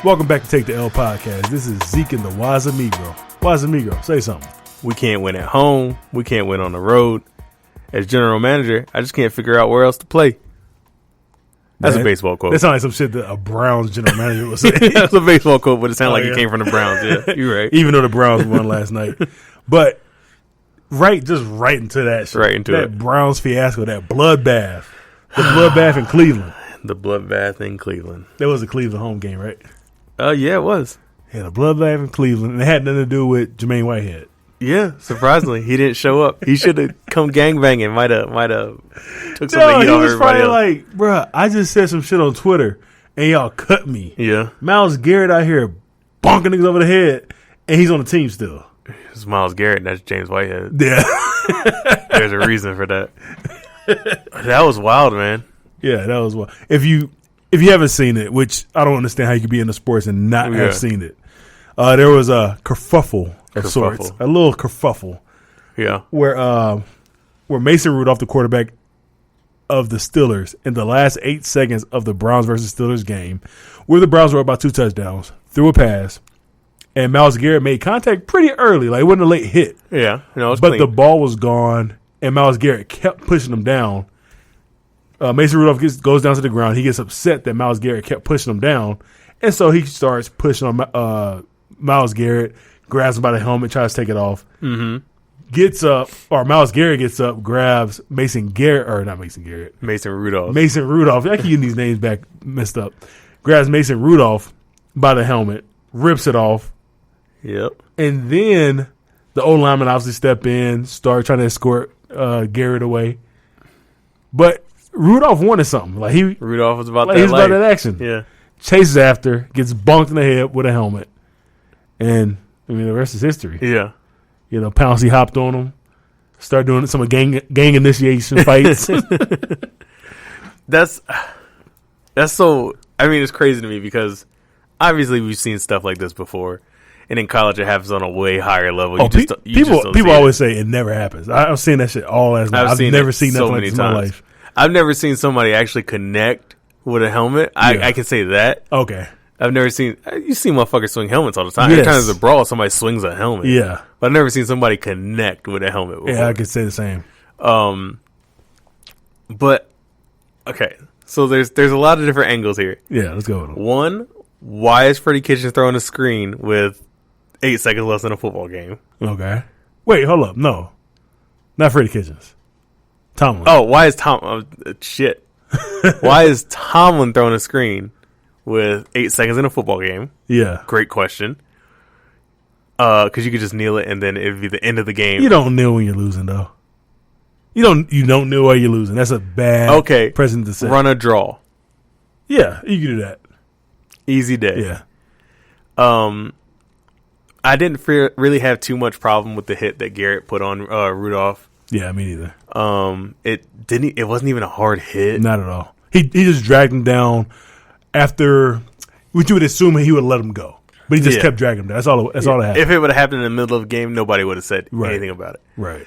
Welcome back to Take the L podcast. This is Zeek and the Amigro. Amigro, say something. We can't win at home. We can't win on the road. As general manager, I just can't figure out where else to play. That's a baseball quote. That sounds like some shit that a Browns general manager would say. That's a baseball quote, but it sounded like it came from the Browns. Yeah, you're right. Even though the Browns won last night. But right into that shit. Right into that Browns fiasco, that bloodbath. The bloodbath in Cleveland. The bloodbath in Cleveland. That was a Cleveland home game, right? Yeah, it was. Yeah, the bloodbath in Cleveland. And it had nothing to do with Jermaine Whitehead. Yeah, surprisingly, he didn't show up. He should have come gangbanging. Might have took some of the heat off everybody else. He was probably like, bruh, I just said some shit on Twitter, and y'all cut me. Yeah. Myles Garrett out here bonking niggas over the head, and he's on the team still. It's Myles Garrett, that's James Whitehead. Yeah. There's a reason for that. That was wild, man. Yeah, that was wild. If you haven't seen it, which I don't understand how you could be into sports and not have seen it, there was a kerfuffle of sorts, a little kerfuffle. Yeah, where Mason Rudolph, the quarterback of the Steelers, in the last 8 seconds of the Browns versus Steelers game, where the Browns were about 2 touchdowns, threw a pass, and Myles Garrett made contact pretty early, like it wasn't a late hit. Yeah, no, but the ball was gone, and Myles Garrett kept pushing him down. Mason Rudolph goes down to the ground. He gets upset that Myles Garrett kept pushing him down, and so he starts pushing on Myles Garrett, grabs him by the helmet, tries to take it off. Mm-hmm. Gets up, or Myles Garrett gets up, grabs Mason Rudolph. I keep getting these names back messed up. Grabs Mason Rudolph by the helmet, rips it off. Yep. And then the O-lineman obviously step in, start trying to escort Garrett away. But Rudolph wanted something. Rudolph was about like that. He was about that action. Yeah. Chases after, gets bonked in the head with a helmet, and the rest is history. Yeah. Pouncey hopped on him, started doing some gang initiation fights. That's so. It's crazy to me because obviously we've seen stuff like this before, and in college it happens on a way higher level. People always say it never happens. I've seen that shit all last night. I've never seen nothing like this in my life. I've never seen somebody actually connect with a helmet. I can say that. Okay. I've never seen. You see motherfuckers swing helmets all the time. Yes. Every time there's a brawl, somebody swings a helmet. Yeah. But I've never seen somebody connect with a helmet before. Yeah, I could say the same. But okay, so there's a lot of different angles here. Yeah, let's go with them. One, why is Freddie Kitchens throwing a screen with 8 seconds left in a football game? Okay. Wait, hold up. No, not Freddie Kitchens. Tomlin. Oh, why is shit? Why is Tomlin throwing a screen with 8 seconds in a football game? Yeah. Great question. Because you could just kneel it and then it'd be the end of the game. You don't kneel when you're losing, though. You don't kneel while you're losing. That's a bad precedent to set. Run a draw. Yeah, you can do that. Easy day. Yeah. I didn't really have too much problem with the hit that Garrett put on Rudolph. Yeah, me neither. It wasn't even a hard hit. Not at all. He just dragged him down after, which you would assume he would let him go. But he just kept dragging him down. That's all that happened. If it would have happened in the middle of the game, nobody would have said anything about it. Right.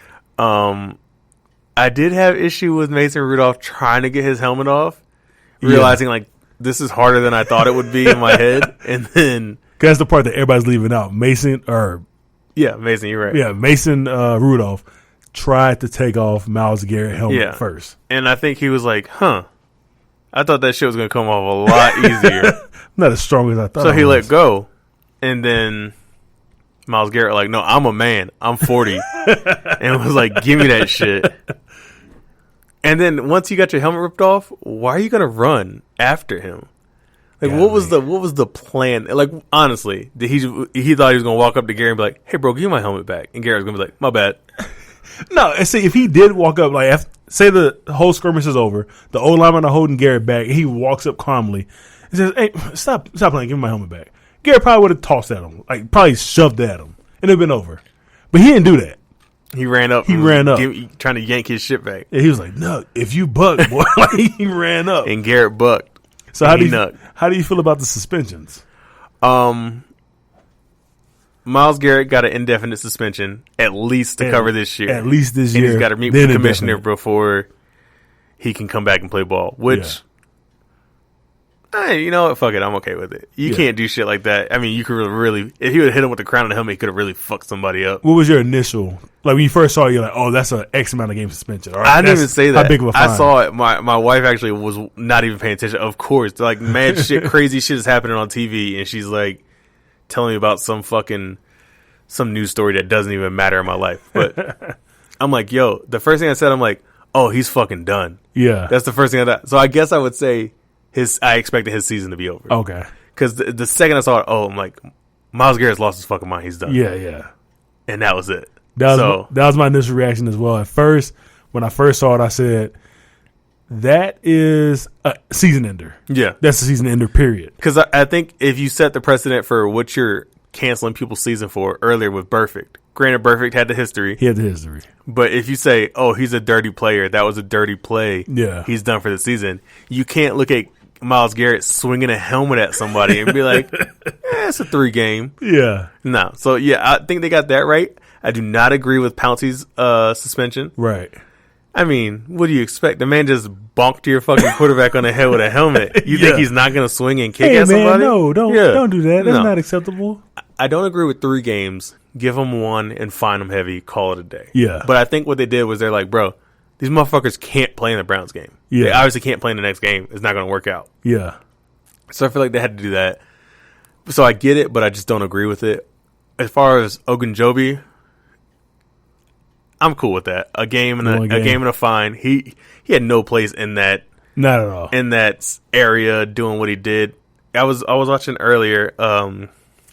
I did have issue with Mason Rudolph trying to get his helmet off, realizing this is harder than I thought it would be in my head. And then that's the part that everybody's leaving out. Mason, you're right. Yeah, Mason Rudolph tried to take off Myles Garrett helmet first. And I think he was like, I thought that shit was going to come off a lot easier. Not as strong as I thought. So he let go. And then Myles Garrett like, no, I'm a man. I'm 40. And was like, give me that shit. And then once you got your helmet ripped off, why are you going to run after him? Like, what was the plan? Like, honestly, did he thought he was going to walk up to Garrett and be like, hey, bro, give me my helmet back. And Garrett was going to be like, my bad. No, and see, if he did walk up, say the whole skirmish is over, the old lineman are holding Garrett back, and he walks up calmly and says, hey, stop playing, give me my helmet back. Garrett probably would have tossed at him, probably shoved at him, and it'd been over. But he didn't do that. He ran up. Trying to yank his shit back. And he was like, no, if you buck, boy. He ran up. And Garrett bucked. So how do you feel about the suspensions? Myles Garrett got an indefinite suspension, at least to cover this year. At least this year. And he's got to meet with the commissioner before he can come back and play ball, which Hey, you know what? Fuck it. I'm okay with it. You can't do shit like that. I mean, you could really if he would have hit him with the crown of the helmet, he could have really fucked somebody up. What was your initial, like when you first saw it, you're like, oh, that's an X amount of game suspension. I didn't even say that. How big of a fine? I saw it. My wife actually was not even paying attention. Of course, like mad shit, crazy shit is happening on TV, and she's like telling me about some news story that doesn't even matter in my life. But I'm like, yo, the first thing I said, I'm like, oh, he's fucking done. Yeah, that's the first thing I thought. So I guess I would say I expected his season to be over. Okay. Because the second I saw it, I'm like, Myles Garrett's lost his fucking mind. He's done. Yeah. And that was it. That was my initial reaction as well. At first, when I first saw it, I said, that is a season ender. Yeah. That's a season ender, period. Because I think if you set the precedent for what you're canceling people's season for earlier with Perfect, granted, Perfect had the history. He had the history. But if you say, oh, he's a dirty player, that was a dirty play. Yeah. He's done for the season. You can't look at Myles Garrett swinging a helmet at somebody and be like, it's a 3 game. Yeah. No. So, yeah, I think they got that right. I do not agree with Pouncey's suspension. Right. I mean, what do you expect? The man just bonked your fucking quarterback on the head with a helmet. You think he's not going to swing and kick at somebody? No, don't do that. That's not acceptable. I don't agree with 3 games. Give them 1 and fine them heavy. Call it a day. Yeah. But I think what they did was they're like, bro, these motherfuckers can't play in the Browns game. Yeah. They obviously can't play in the next game. It's not going to work out. Yeah. So I feel like they had to do that. So I get it, but I just don't agree with it. As far as Ogunjobi, I'm cool with that. A game and a fine. He had no place in that. Not at all. In that area doing what he did. I was watching earlier.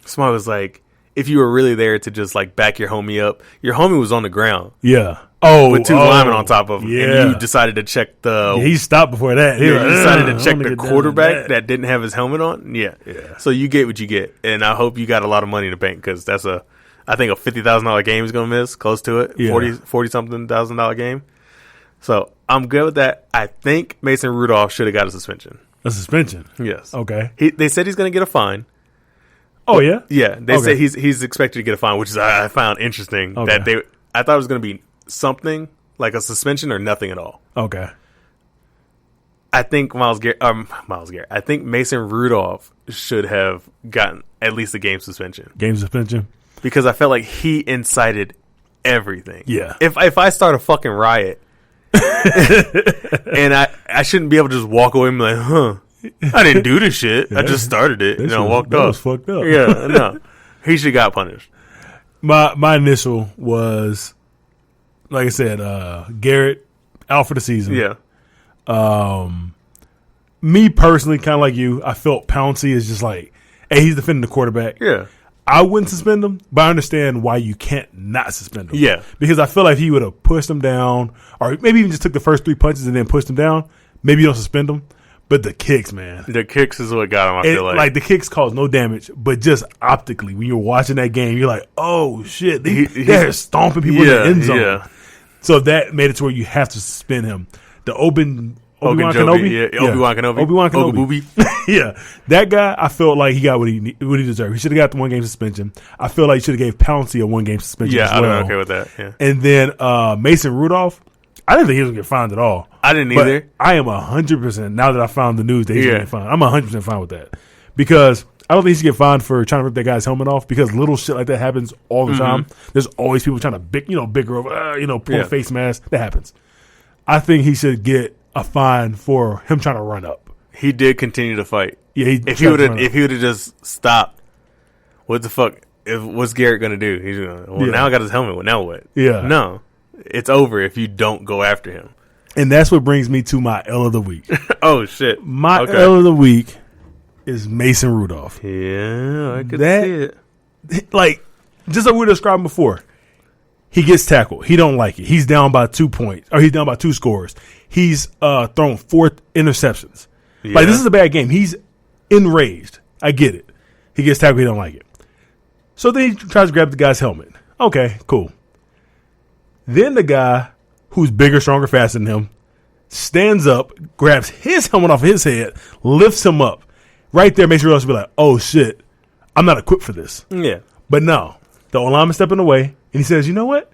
Somebody was like, if you were really there to just like back your homie up, your homie was on the ground. Yeah. With 2 linemen on top of him. Yeah. And you decided to check he stopped before that. He decided to check the quarterback that didn't have his helmet on. Yeah. So you get what you get. And I hope you got a lot of money in the bank because that's I think a $50,000 game he's going to miss, close to it. Yeah. 40-something $1,000 game. So I'm good with that. I think Mason Rudolph should have got a suspension. A suspension? Yes. Okay. They said he's going to get a fine. Oh, yeah? Yeah. They say he's expected to get a fine, which is I found interesting. Okay. I thought it was going to be something like a suspension or nothing at all. Okay. I think Myles Garrett. I think Mason Rudolph should have gotten at least a game suspension. Game suspension? Because I felt like he incited everything. Yeah. If I start a fucking riot and I shouldn't be able to just walk away and be like, I didn't do this shit. I just started it and I walked off. That was fucked up. Yeah, no. He should have got punished. My initial was, like I said, Garrett out for the season. Yeah. Me personally, kind of like you, I felt Pouncey is just like, hey, he's defending the quarterback. Yeah. I wouldn't suspend him, but I understand why you can't not suspend him. Yeah. Because I feel like if he would have pushed him down, or maybe even just took the first 3 punches and then pushed him down, maybe you don't suspend him. But the kicks, man. The kicks is what got him, I feel like. Like, the kicks caused no damage, but just optically, when you're watching that game, you're like, oh, shit. They're stomping people in the end zone. Yeah. So that made it to where you have to suspend him. The Obi-Wan Kenobi? Yeah. Obi-Wan Kenobi. Obi-Wan Kenobi. Yeah. That guy, I felt like he got what he deserved. He should have got the 1 game suspension. I feel like you should have gave Pouncey a 1 game suspension as well. I'm okay with that. Yeah. And then Mason Rudolph, I didn't think he was going to get fined at all. I didn't either. I am 100%, now that I found the news that he's going to get fined, I'm 100% fine with that. Because I don't think he should get fined for trying to rip that guy's helmet off, because little shit like that happens all the time. There's always people trying to bicker over, pull a face mask. That happens. I think he should get a fine for him trying to run up. He did continue to fight. Yeah, if he would have just stopped, what the fuck? What's Garrett gonna do? He's gonna now I got his helmet. Well, now what? Yeah, no, it's over if you don't go after him. And that's what brings me to my L of the week. Oh shit! My L of the week is Mason Rudolph. Yeah, I could see it. Like, just like we were describing before, he gets tackled. He don't like it. He's down by 2 points, or he's down by 2 scores. He's thrown 4 interceptions. Yeah. Like, this is a bad game. He's enraged. I get it. He gets tackled. He don't like it. So then he tries to grab the guy's helmet. Okay, cool. Then the guy who's bigger, stronger, faster than him stands up, grabs his helmet off his head, lifts him up. Right there makes you realize, be like, oh shit, I'm not equipped for this. Yeah. But no, the O-lineman's stepping away, and he says, you know what?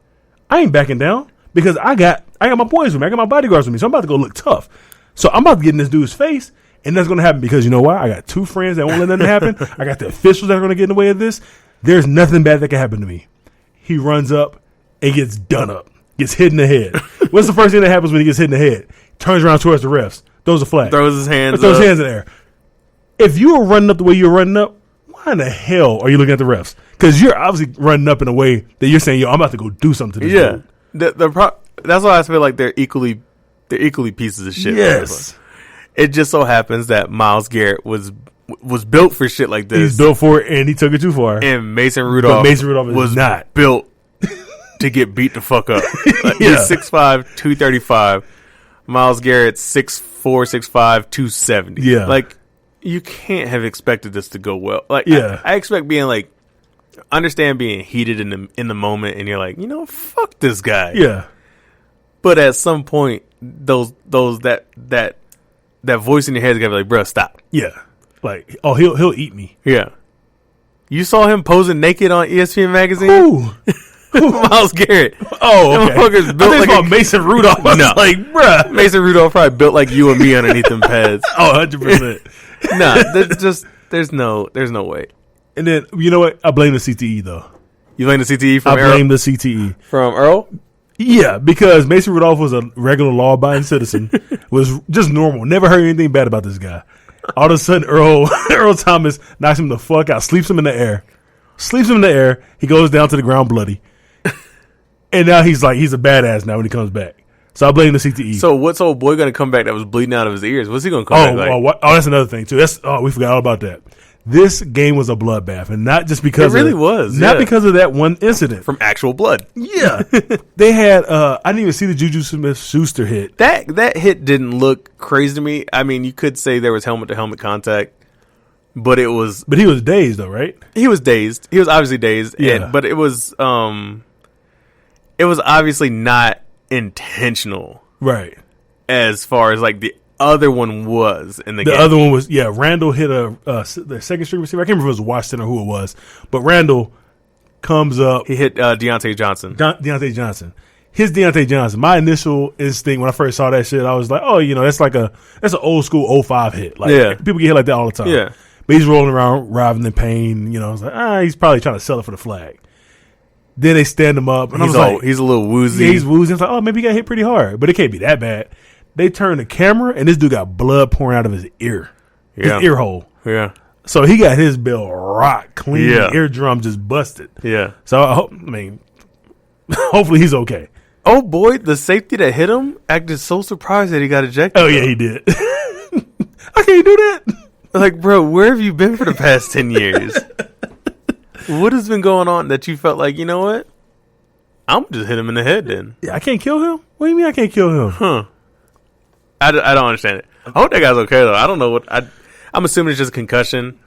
I ain't backing down because I got my boys with me. I got my bodyguards with me, so I'm about to go look tough. So I'm about to get in this dude's face, And that's going to happen because you know why? I got 2 friends that won't let nothing happen. I got the officials that are going to get in the way of this. There's nothing bad that can happen to me. He runs up and gets done up. Gets hit in the head. What's the first thing that happens when he gets hit in the head? Turns around towards the refs. Throws a flag. Throws his hands in the air. If you were running up the way you're running up, why in the hell are you looking at the refs? Because you're obviously running up in a way that you're saying, yo, I'm about to go do something to this dude. That's why I feel like they're equally pieces of shit. Yes. It just so happens that Myles Garrett was built for shit like this. He's built for it, and he took it too far. And Mason Rudolph was not built to get beat the fuck up. He's 6'5", 235. Myles Garrett's 6'4", 6'5", 270. Yeah. Like, you can't have expected this to go well. Like, yeah. I expect being like, understand being heated in the moment, and you're like, fuck this guy. Yeah. But at some point, that voice in your head is gonna be like, bro, stop. Yeah. Like, oh, he'll eat me. Yeah. You saw him posing naked on ESPN magazine? Ooh. Myles Garrett. Oh, okay. Motherfucker's built like about Mason Rudolph. No. Like, bruh. Mason Rudolph probably built like you and me underneath them pads. Oh, 100%. Nah, there's no way. And then, you know what? I blame the CTE, though. You blame the CTE from Earl? I blame the CTE. From Earl? Yeah, because Mason Rudolph was a regular law-abiding citizen, was just normal, never heard anything bad about this guy. All of a sudden, Earl Thomas knocks him the fuck out, sleeps him in the air. He goes down to the ground bloody. And now he's a badass now when he comes back. So I blame the CTE. So what's old boy going to come back that was bleeding out of his ears? What's he going to come back like? Oh, that's another thing, too. We forgot all about that. This game was a bloodbath, and not just because because of that one incident from actual blood. Yeah, they had. I didn't even see the Juju Smith-Schuster hit. That hit didn't look crazy to me. I mean, you could say there was helmet to helmet contact, but it was. But he was dazed, though, right? He was dazed. He was obviously dazed. Yeah, but it was. It was obviously not intentional, right? As far as like the other one was in the game. The other one was, Randall hit the second string receiver. I can't remember if it was Washington or who it was, but Randall comes up. He hit Deontay Johnson. Deontay Johnson. His Deontay Johnson. My initial instinct when I first saw that shit, I was like, oh, that's an old school 05 hit. Like, people get hit like that all the time. Yeah. But he's rolling around, writhing in pain. I was like, he's probably trying to sell it for the flag. Then they stand him up, and he's a little woozy. Yeah, he's woozy. I was like, oh, maybe he got hit pretty hard, but it can't be that bad. They turned the camera, and this dude got blood pouring out of his ear. His ear hole. Yeah. So he got his bell rock clean. Yeah. Eardrum just busted. Yeah. So, hopefully he's okay. Oh, boy, the safety that hit him acted so surprised that he got ejected. Oh, yeah, he did. I can't do that. Like, bro, where have you been for the past 10 years? What has been going on that you felt like, you know what? I'm just hit him in the head then. Yeah, I can't kill him? What do you mean I can't kill him? Huh. I don't understand it. I hope that guy's okay, though. I don't know I'm assuming it's just a concussion.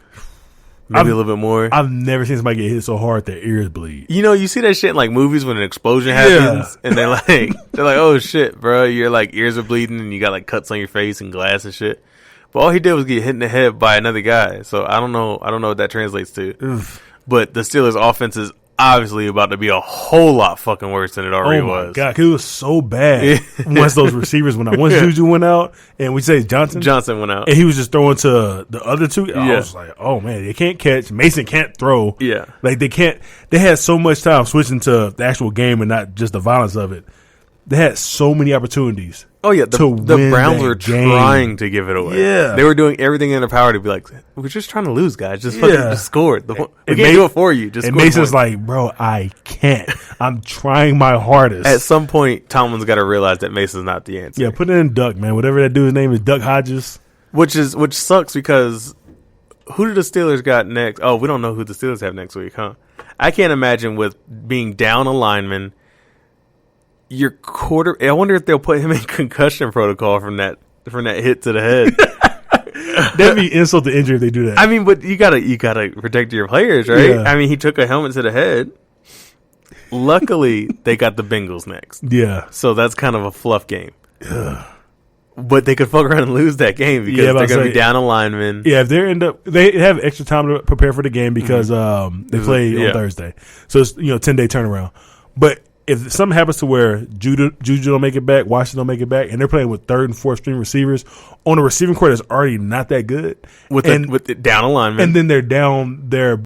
Maybe a little bit more. I've never seen somebody get hit so hard their ears bleed. You see that shit in like movies when an explosion happens, and they're like, oh shit, bro, your like ears are bleeding and you got like cuts on your face and glass and shit. But all he did was get hit in the head by another guy. So I don't know what that translates to. Oof. But the Steelers' offense is obviously about to be a whole lot fucking worse than it already was. Oh my god, 'cause it was so bad once those receivers went out. Once Juju went out, and we say Johnson went out, and he was just throwing to the other two. I was like, oh man, they can't catch. Mason can't throw. Yeah, like they can't. They had so much time switching to the actual game and not just the violence of it. They had so many opportunities. Oh yeah, the Browns were trying to give it away. Yeah, they were doing everything in their power to be like, we're just trying to lose, guys. Just fucking just score it. We can't do it for you. Just and Mason's like, bro, I can't. I'm trying my hardest. At some point, Tomlin's got to realize that Mason's not the answer. Yeah, put it in Duck, man. Whatever that dude's name is, Duck Hodges. Which sucks because who do the Steelers got next? Oh, we don't know who the Steelers have next week, huh? I can't imagine with being down a lineman. I wonder if they'll put him in concussion protocol from that hit to the head. That'd be insult to injury if they do that. I mean, but you gotta protect your players, right? Yeah. I mean, he took a helmet to the head. Luckily, they got the Bengals next. Yeah, so that's kind of a fluff game. But they could fuck around and lose that game because they're gonna be down a lineman. Yeah, if they have extra time to prepare for the game because they play on Thursday, so it's 10-day turnaround. But if something happens to where Juju don't make it back, Washington don't make it back, and they're playing with third and fourth string receivers on a receiving core that's already not that good, with the down alignment, and then they're down their